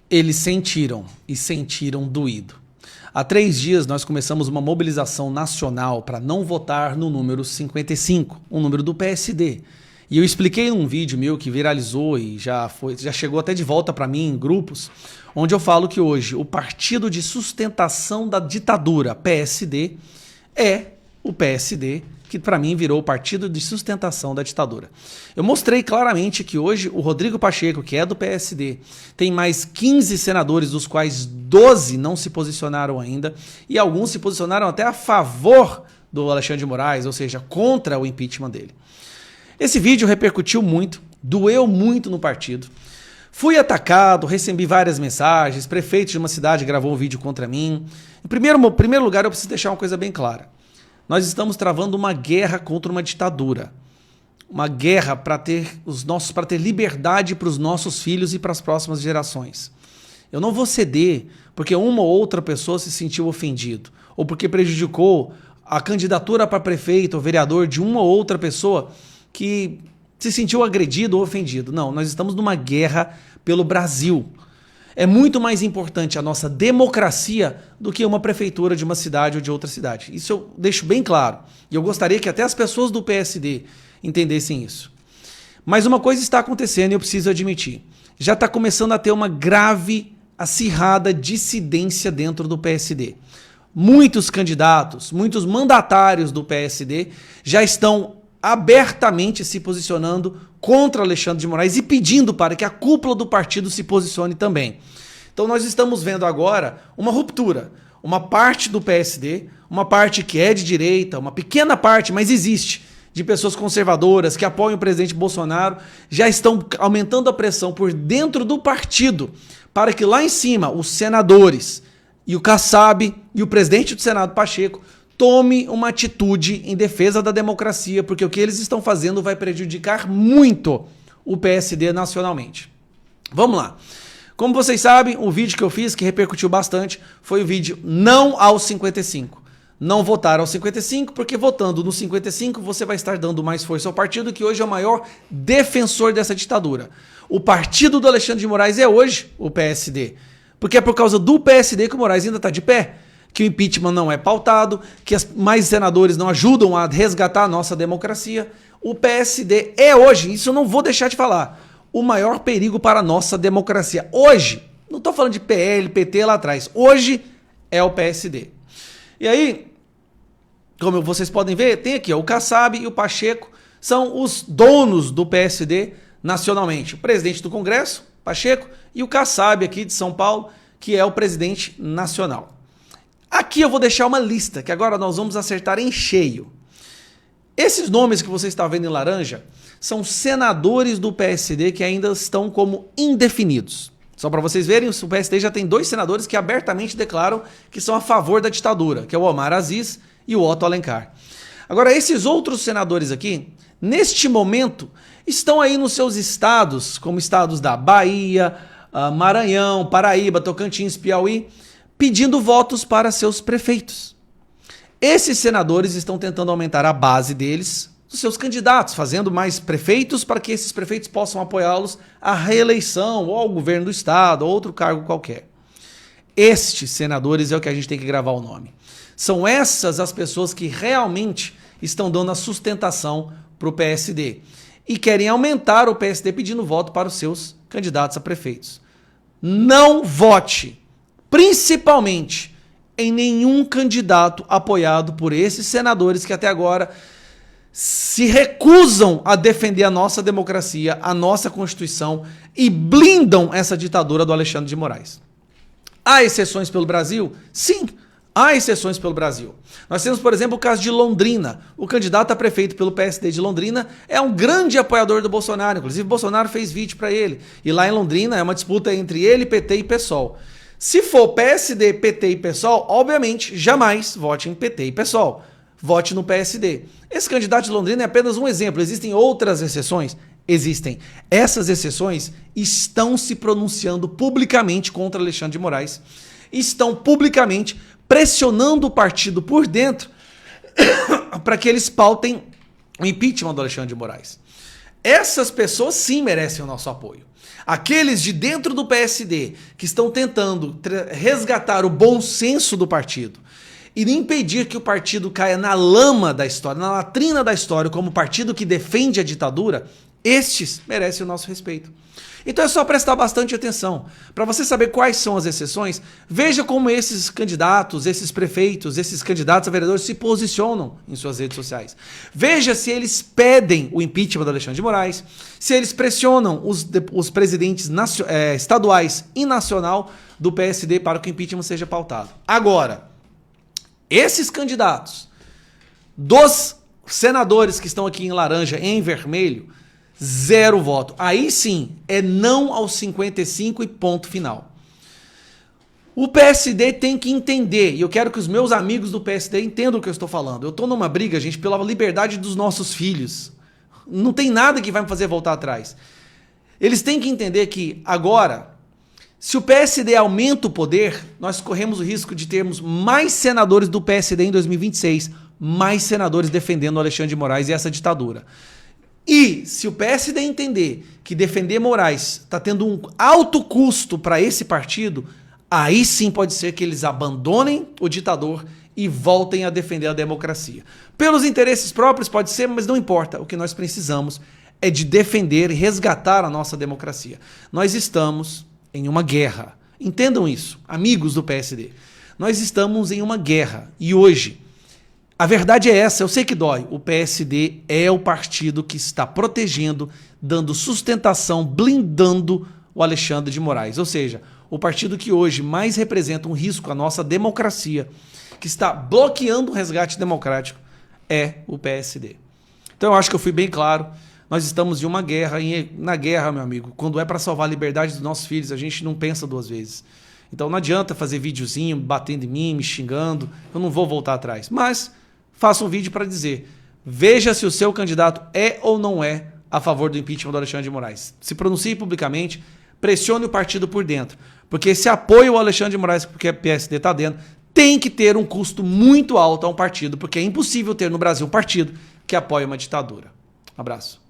Eles sentiram e sentiram doído. Há 3 dias nós começamos uma mobilização nacional para não votar no número 55, o número do PSD. E eu expliquei num vídeo meu que viralizou e já chegou até de volta para mim em grupos, onde eu falo que hoje o partido de sustentação da ditadura, PSD, é o PSD, que para mim virou o partido de sustentação da ditadura. Eu mostrei claramente que hoje o Rodrigo Pacheco, que é do PSD, tem mais 15 senadores, dos quais 12 não se posicionaram ainda, e alguns se posicionaram até a favor do Alexandre de Moraes, ou seja, contra o impeachment dele. Esse vídeo repercutiu muito, doeu muito no partido. Fui atacado, recebi várias mensagens, prefeito de uma cidade gravou um vídeo contra mim. Em primeiro lugar, eu preciso deixar uma coisa bem clara. Nós estamos travando uma guerra contra uma ditadura. Uma guerra para ter liberdade para os nossos filhos e para as próximas gerações. Eu não vou ceder porque uma ou outra pessoa se sentiu ofendido, ou porque prejudicou a candidatura para prefeito ou vereador de uma ou outra pessoa que se sentiu agredido ou ofendido. Não, nós estamos numa guerra pelo Brasil. É muito mais importante a nossa democracia do que uma prefeitura de uma cidade ou de outra cidade. Isso eu deixo bem claro. E eu gostaria que até as pessoas do PSD entendessem isso. Mas uma coisa está acontecendo e eu preciso admitir. Já está começando a ter uma grave, acirrada dissidência dentro do PSD. Muitos candidatos, muitos mandatários do PSD já estão abertamente se posicionando contra Alexandre de Moraes e pedindo para que a cúpula do partido se posicione também. Então nós estamos vendo agora uma ruptura. Uma parte do PSD, uma parte que é de direita, uma pequena parte, mas existe, de pessoas conservadoras que apoiam o presidente Bolsonaro, já estão aumentando a pressão por dentro do partido para que lá em cima os senadores e o Kassab e o presidente do Senado, Pacheco, tome uma atitude em defesa da democracia, porque o que eles estão fazendo vai prejudicar muito o PSD nacionalmente. Vamos lá. Como vocês sabem, o vídeo que eu fiz, que repercutiu bastante, foi o vídeo não aos 55. Não votar aos 55, porque votando no 55 você vai estar dando mais força ao partido que hoje é o maior defensor dessa ditadura. O partido do Alexandre de Moraes é hoje o PSD, porque é por causa do PSD que o Moraes ainda está de pé, que o impeachment não é pautado, que mais senadores não ajudam a resgatar a nossa democracia. O PSD é hoje, isso eu não vou deixar de falar, o maior perigo para a nossa democracia. Hoje, não estou falando de PL, PT lá atrás, hoje é o PSD. E aí, como vocês podem ver, tem aqui ó, o Kassab e o Pacheco, são os donos do PSD nacionalmente. O presidente do Congresso, Pacheco, e o Kassab aqui de São Paulo, que é o presidente nacional. Aqui eu vou deixar uma lista, que agora nós vamos acertar em cheio. Esses nomes que você está vendo em laranja são senadores do PSD que ainda estão como indefinidos. Só para vocês verem, o PSD já tem 2 senadores que abertamente declaram que são a favor da ditadura, que é o Omar Aziz e o Otto Alencar. Agora, esses outros senadores aqui, neste momento, estão aí nos seus estados, como estados da Bahia, Maranhão, Paraíba, Tocantins, Piauí, pedindo votos para seus prefeitos. Esses senadores estão tentando aumentar a base deles, dos seus candidatos, fazendo mais prefeitos para que esses prefeitos possam apoiá-los à reeleição ou ao governo do estado ou outro cargo qualquer. Estes senadores é o que a gente tem que gravar o nome. São essas as pessoas que realmente estão dando a sustentação para o PSD e querem aumentar o PSD pedindo voto para os seus candidatos a prefeitos. Não vote, principalmente, em nenhum candidato apoiado por esses senadores que até agora se recusam a defender a nossa democracia, a nossa Constituição e blindam essa ditadura do Alexandre de Moraes. Há exceções pelo Brasil? Sim, há exceções pelo Brasil. Nós temos, por exemplo, o caso de Londrina. O candidato a prefeito pelo PSD de Londrina é um grande apoiador do Bolsonaro. Inclusive, Bolsonaro fez vídeo para ele. E lá em Londrina é uma disputa entre ele, PT e PSOL. Se for PSD, PT e PSOL, obviamente, jamais vote em PT e PSOL. Vote no PSD. Esse candidato de Londrina é apenas um exemplo. Existem outras exceções? Existem. Essas exceções estão se pronunciando publicamente contra Alexandre de Moraes. Estão publicamente pressionando o partido por dentro para que eles pautem o impeachment do Alexandre de Moraes. Essas pessoas sim merecem o nosso apoio. Aqueles de dentro do PSD que estão tentando resgatar o bom senso do partido e impedir que o partido caia na lama da história, na latrina da história, como partido que defende a ditadura, estes merecem o nosso respeito. Então é só prestar bastante atenção. Para você saber quais são as exceções, veja como esses candidatos, esses prefeitos, esses candidatos a vereadores se posicionam em suas redes sociais. Veja se eles pedem o impeachment do Alexandre de Moraes, se eles pressionam os presidentes estaduais e nacional do PSD para que o impeachment seja pautado. Agora, esses candidatos dos senadores que estão aqui em laranja e em vermelho, 0 voto. Aí sim, é não aos 55 e ponto final. O PSD tem que entender, e eu quero que os meus amigos do PSD entendam o que eu estou falando. Eu estou numa briga, gente, pela liberdade dos nossos filhos. Não tem nada que vai me fazer voltar atrás. Eles têm que entender que agora, se o PSD aumenta o poder, nós corremos o risco de termos mais senadores do PSD em 2026, mais senadores defendendo o Alexandre de Moraes e essa ditadura. E se o PSD entender que defender Moraes está tendo um alto custo para esse partido, aí sim pode ser que eles abandonem o ditador e voltem a defender a democracia. Pelos interesses próprios pode ser, mas não importa. O que nós precisamos é de defender e resgatar a nossa democracia. Nós estamos em uma guerra. Entendam isso, amigos do PSD. Nós estamos em uma guerra e hoje a verdade é essa, eu sei que dói. O PSD é o partido que está protegendo, dando sustentação, blindando o Alexandre de Moraes. Ou seja, o partido que hoje mais representa um risco à nossa democracia, que está bloqueando o resgate democrático, é o PSD. Então eu acho que eu fui bem claro. Nós estamos em uma guerra, e na guerra, meu amigo, quando é para salvar a liberdade dos nossos filhos, a gente não pensa 2 vezes. Então não adianta fazer videozinho, batendo em mim, me xingando, eu não vou voltar atrás. Mas faça um vídeo para dizer, veja se o seu candidato é ou não é a favor do impeachment do Alexandre de Moraes. Se pronuncie publicamente, pressione o partido por dentro. Porque esse apoio ao Alexandre de Moraes, porque a PSD está dentro, tem que ter um custo muito alto a um partido, porque é impossível ter no Brasil um partido que apoia uma ditadura. Um abraço.